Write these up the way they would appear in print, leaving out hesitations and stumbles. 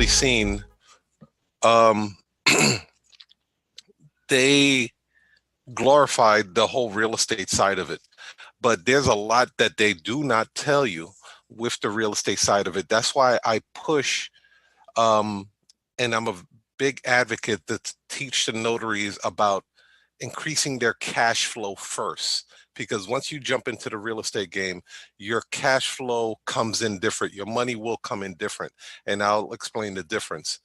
Seen, they glorified the whole real estate side of it, but there's a lot that they do not tell you with the real estate side of it. That's why I push, and I'm a big advocate to teach the notaries about increasing their cash flow first. Because once you jump into the real estate game, your cash flow comes in different. Your money will come in different. And I'll explain the difference.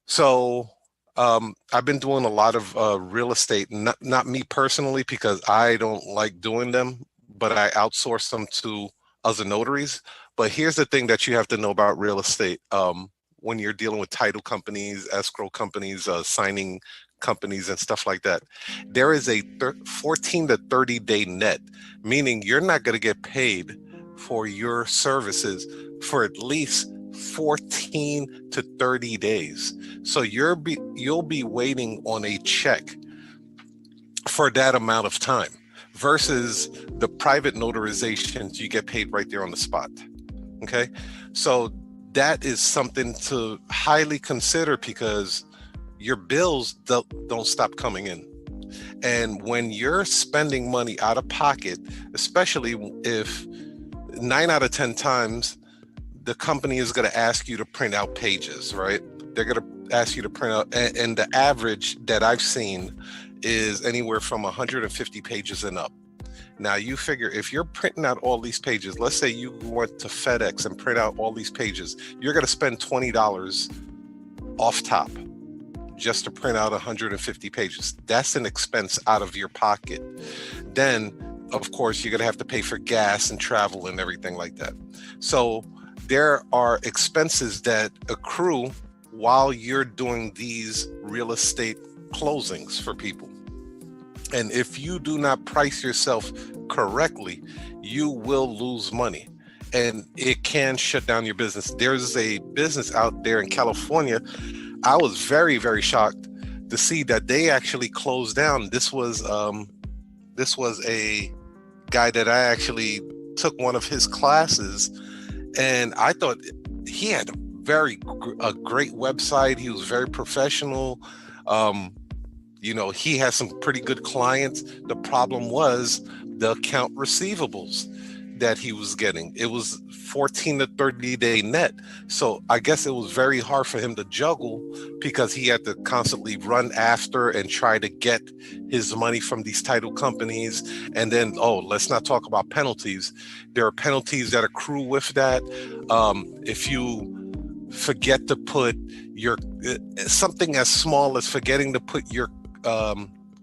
So I've been doing a lot of real estate, not me personally, because I don't like doing them, but I outsource them to other notaries. But here's the thing that you have to know about real estate. When you're dealing with title companies, escrow companies, signing companies and stuff like that, there is a 14 to 30 day net, meaning you're not going to get paid for your services for at least 14 to 30 days. So you'll be waiting on a check for that amount of time versus the private notarizations, you get paid right there on the spot. Okay. So that is something to highly consider because your bills don't stop coming in. And when you're spending money out of pocket, especially if 9 out of 10 times, the company is going to ask you to print out pages, right? They're going to ask you to print out, and the average that I've seen is anywhere from 150 pages and up. Now you figure if you're printing out all these pages, let's say you went to FedEx and print out all these pages, you're going to spend $20 off top just to print out 150 pages. That's an expense out of your pocket. Then, of course, you're going to have to pay for gas and travel and everything like that. So there are expenses that accrue while you're doing these real estate closings for people. And if you do not price yourself correctly, you will lose money and it can shut down your business. There's a business out there in California. I was very, very shocked to see that they actually closed down. This was a guy that I actually took one of his classes, and I thought he had a great website. He was very professional. He had some pretty good clients. The problem was the account receivables that he was getting. It was 14 to 30 day net. So I guess it was very hard for him to juggle because he had to constantly run after and try to get his money from these title companies. And then, let's not talk about penalties. There are penalties that accrue with that. If you forget to put something as small as forgetting to put your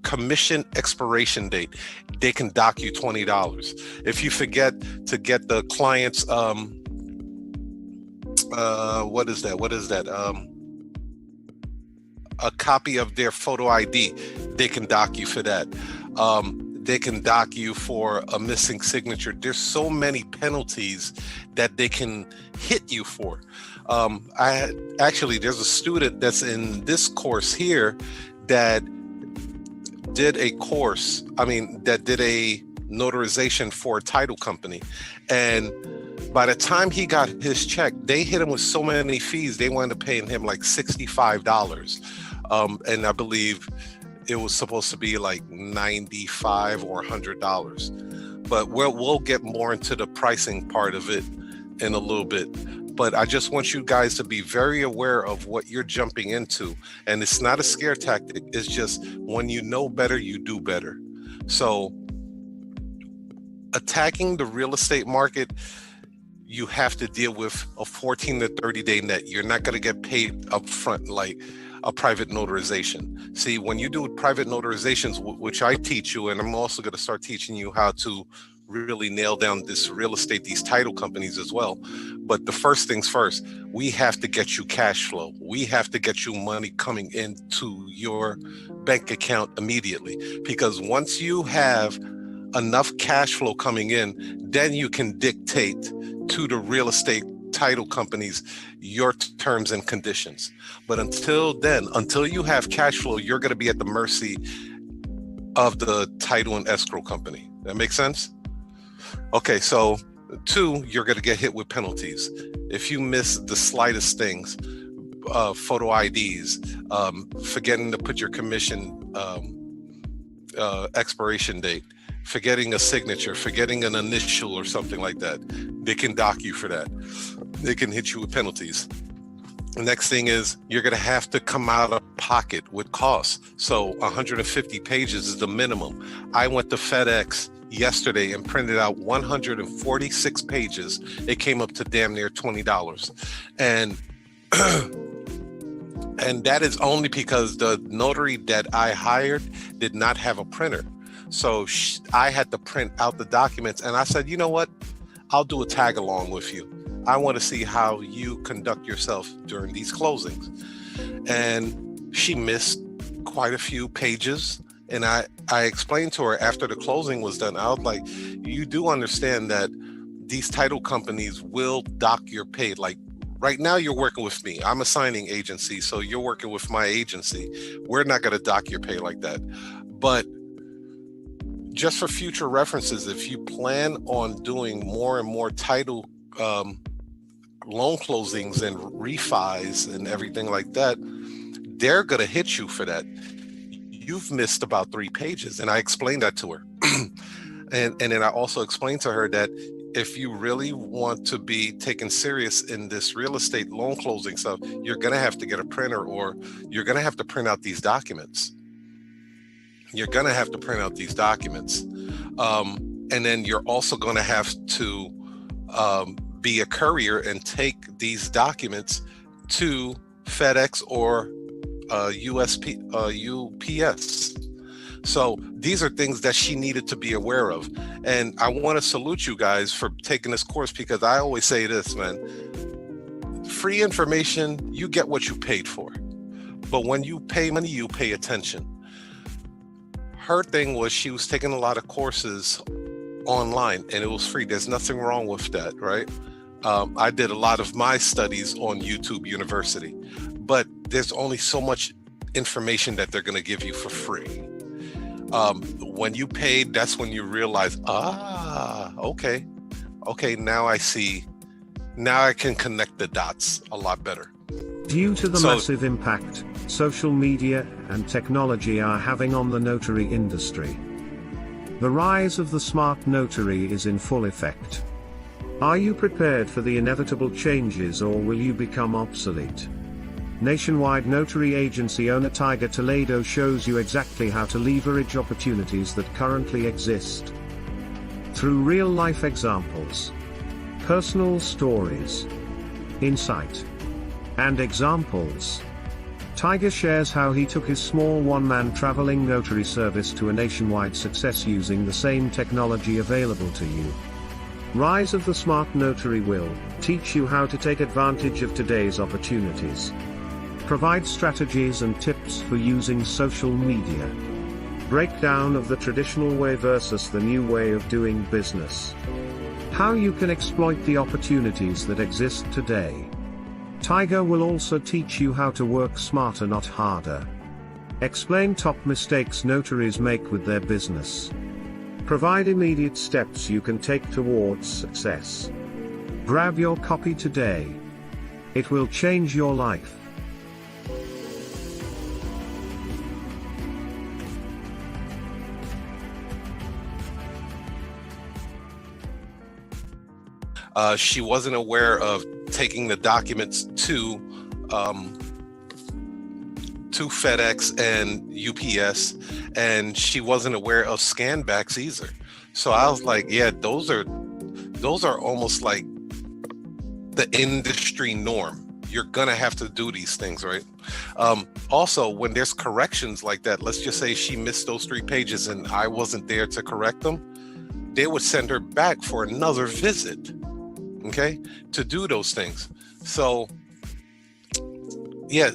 commission expiration date, they can dock you $20. If you forget to get the client's what is that? A copy of their photo ID, they can dock you for that. They can dock you for a missing signature. There's so many penalties that they can hit you for. There's a student that's in this course here that did a notarization for a title company. And by the time he got his check, they hit him with so many fees, they wound up paying him like $65. And I believe it was supposed to be like $95 or $100. But we'll get more into the pricing part of it in a little bit. But I just want you guys to be very aware of what you're jumping into. And it's not a scare tactic. It's just when you know better, you do better. So attacking the real estate market, you have to deal with a 14 to 30 day net. You're not going to get paid up front like a private notarization. See, when you do private notarizations, which I teach you, and I'm also going to start teaching you how to really nail down this real estate, these title companies as well. But the first things first, we have to get you cash flow. We have to get you money coming into your bank account immediately. Because once you have enough cash flow coming in, then you can dictate to the real estate title companies your terms and conditions. But until then, until you have cash flow, you're going to be at the mercy of the title and escrow company. That makes sense? Okay, so 2, you're going to get hit with penalties. If you miss the slightest things, photo IDs, forgetting to put your commission expiration date, forgetting a signature, forgetting an initial or something like that, they can dock you for that. They can hit you with penalties. The next thing is you're going to have to come out of pocket with costs. So 150 pages is the minimum. I went to FedEx yesterday and printed out 146 pages. It came up to damn near $20. And and that is only because the notary that I hired did not have a printer. So I had to print out the documents, and I said, you know what? I'll do a tag along with you. I want to see how you conduct yourself during these closings. And she missed quite a few pages. And I explained to her after the closing was done, I was like, you do understand that these title companies will dock your pay. Like right now you're working with me. I'm a signing agency. So you're working with my agency. We're not going to dock your pay like that. But just for future references, if you plan on doing more and more title loan closings and refis and everything like that, they're going to hit you for that. You've missed about 3 pages. And I explained that to her. and then I also explained to her that if you really want to be taken serious in this real estate loan closing stuff, you're going to have to get a printer, or you're going to have to print out these documents. You're going to have to print out these documents. And then you're also going to have to be a courier and take these documents to FedEx or UPS. So these are things that she needed to be aware of. And I want to salute you guys for taking this course, because I always say this, man, free information, you get what you paid for. But when you pay money, you pay attention. Her thing was she was taking a lot of courses online and it was free. There's nothing wrong with that, right? I did a lot of my studies on YouTube University, but there's only so much information that they're going to give you for free. When you paid, that's when you realize, okay, now I see, now I can connect the dots a lot better. Due to the massive impact social media and technology are having on the notary industry, the rise of the smart notary is in full effect. Are you prepared for the inevitable changes, or will you become obsolete? Nationwide notary agency owner Tiger Toledo shows you exactly how to leverage opportunities that currently exist. Through real-life examples, personal stories, insight, and examples, Tiger shares how he took his small one-man traveling notary service to a nationwide success using the same technology available to you. Rise of the Smart Notary will teach you how to take advantage of today's opportunities. Provide strategies and tips for using social media. Breakdown of the traditional way versus the new way of doing business. How you can exploit the opportunities that exist today. Tiger will also teach you how to work smarter, not harder. Explain top mistakes notaries make with their business. Provide immediate steps you can take towards success. Grab your copy today. It will change your life. She wasn't aware of taking the documents to FedEx and UPS, and she wasn't aware of scan backs either. So I was like, yeah, those are almost like the industry norm. You're gonna have to do these things, right? Also, when there's corrections like that, let's just say she missed those 3 pages and I wasn't there to correct them, they would send her back for another visit, okay, to do those things. So yeah,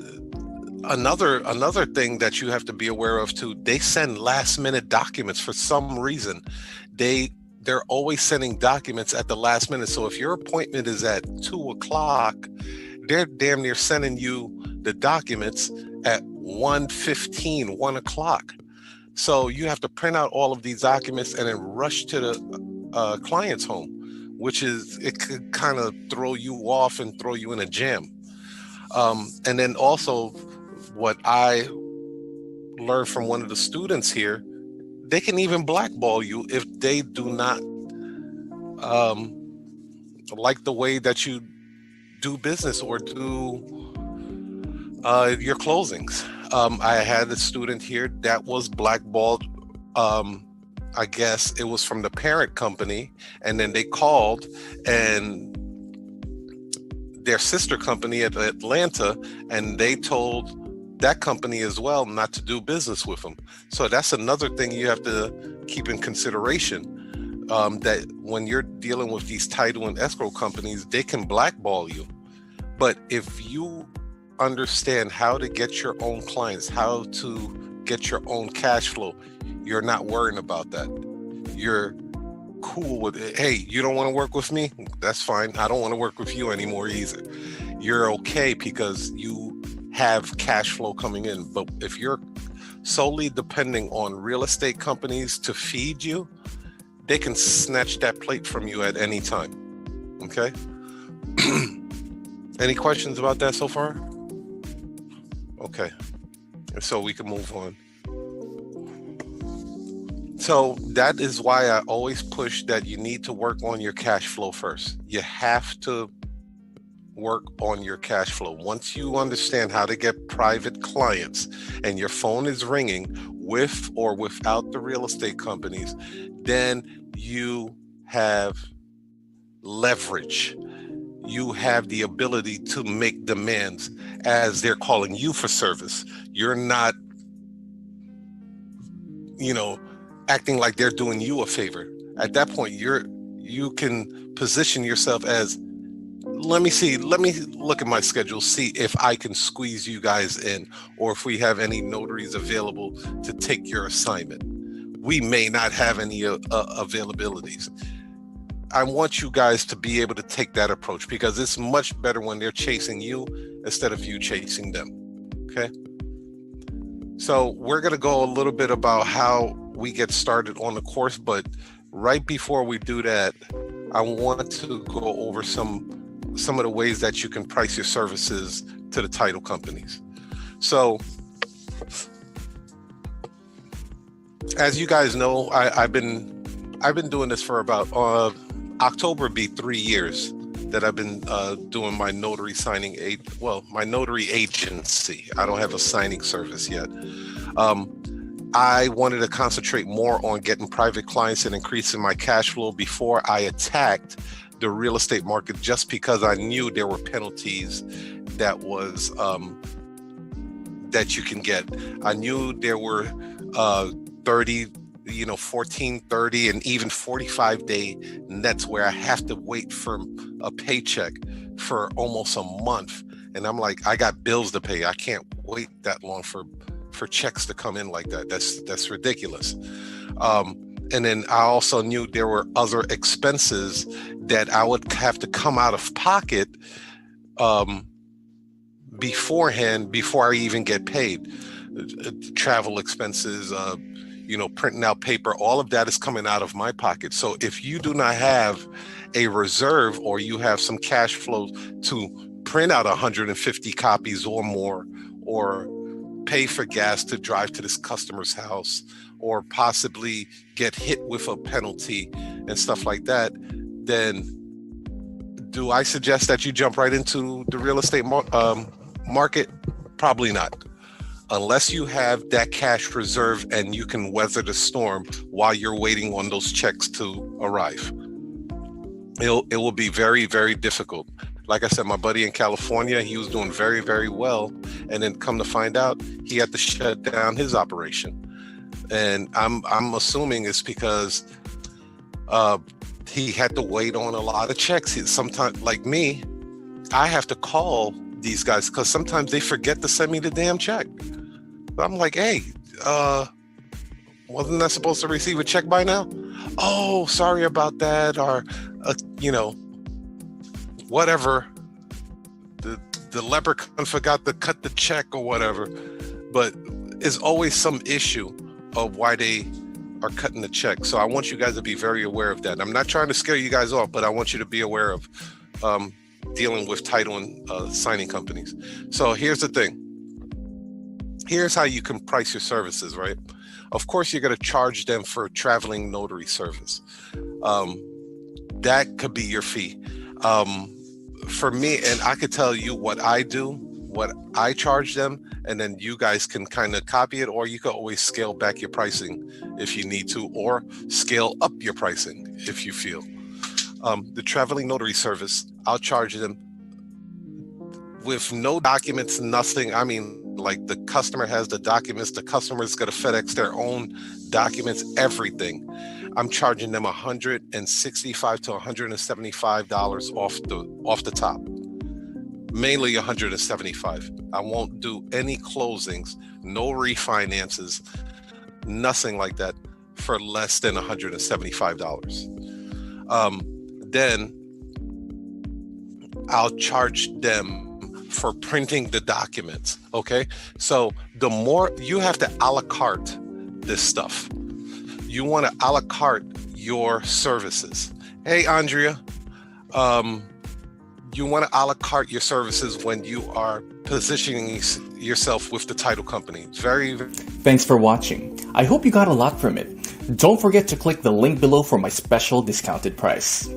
another thing that you have to be aware of too, they send last minute documents for some reason. They're always sending documents at the last minute. So if your appointment is at 2:00, they're damn near sending you the documents at 1:15, 1:00. So you have to print out all of these documents and then rush to the client's home, which it could kind of throw you off and throw you in a jam. And then also what I learned from one of the students here, they can even blackball you if they do not like the way that you do business or do your closings. I had a student here that was blackballed. I guess it was from the parent company, and then they called and their sister company at Atlanta, and they told that company as well not to do business with them. So that's another thing you have to keep in consideration, that when you're dealing with these title and escrow companies, they can blackball you. But if you understand how to get your own clients, how to get your own cash flow, you're not worrying about that. You're cool with it. Hey, you don't want to work with me? That's fine. I don't want to work with you anymore either. You're okay because you have cash flow coming in. But if you're solely depending on real estate companies to feed you, they can snatch that plate from you at any time. Okay? Any questions about that so far? Okay. So we can move on. So that is why I always push that you need to work on your cash flow first. You have to work on your cash flow. Once you understand how to get private clients and your phone is ringing with or without the real estate companies, then you have leverage. You have the ability to make demands as they're calling you for service. You're not, acting like they're doing you a favor. At that point, you can position yourself as, let me look at my schedule, see if I can squeeze you guys in, or if we have any notaries available to take your assignment. We may not have any availabilities. I want you guys to be able to take that approach because it's much better when they're chasing you instead of you chasing them. Okay? So we're going to go a little bit about how we get started on the course, but right before we do that, I want to go over some of the ways that you can price your services to the title companies. So as you guys know, I've been doing this for about October be 3 years that I've been doing my notary signing my notary agency. I don't have a signing service yet. I wanted to concentrate more on getting private clients and increasing my cash flow before I attacked the real estate market, just because I knew there were penalties that that you can get. I knew there were 30, 14, 30, and even 45-day nets where I have to wait for a paycheck for almost a month. And I'm like, I got bills to pay. I can't wait that long for checks to come in like that. That's ridiculous. And then I also knew there were other expenses that I would have to come out of pocket beforehand, before I even get paid. Travel expenses, printing out paper, all of that is coming out of my pocket. So if you do not have a reserve, or you have some cash flow to print out 150 copies or more, or pay for gas to drive to this customer's house, or possibly get hit with a penalty and stuff like that, then do I suggest that you jump right into the real estate market? Probably not. Unless you have that cash reserve and you can weather the storm while you're waiting on those checks to arrive. It will be very, very difficult. Like I said, my buddy in California, he was doing very, very well. And then come to find out, he had to shut down his operation. And I'm assuming it's because he had to wait on a lot of checks. Sometimes, like me, I have to call these guys because sometimes they forget to send me the damn check. I'm like, hey, wasn't I supposed to receive a check by now? Oh, sorry about that. Or, whatever. The leprechaun forgot to cut the check or whatever. But it's always some issue of why they are cutting the check. So I want you guys to be very aware of that. I'm not trying to scare you guys off, but I want you to be aware of dealing with title and signing companies. So here's the thing. Here's how you can price your services, right? Of course, you're going to charge them for traveling notary service. That could be your fee. For me, and I could tell you what I do, what I charge them, and then you guys can kind of copy it, or you can always scale back your pricing if you need to, or scale up your pricing if you feel. The traveling notary service, I'll charge them with no documents, nothing. I mean, like the customer has the documents, the customer is going to FedEx their own documents, everything. I'm charging them $165 to $175 off the top. Mainly $175. I won't do any closings, no refinances, nothing like that for less than $175. Then I'll charge them for printing the documents. Okay, so the more you have to a la carte this stuff, you want to a la carte your services. Hey, Andrea, you want to a la carte your services when you are positioning yourself with the title company. It's very. Thanks for watching. I hope you got a lot from it. Don't forget to click the link below for my special discounted price.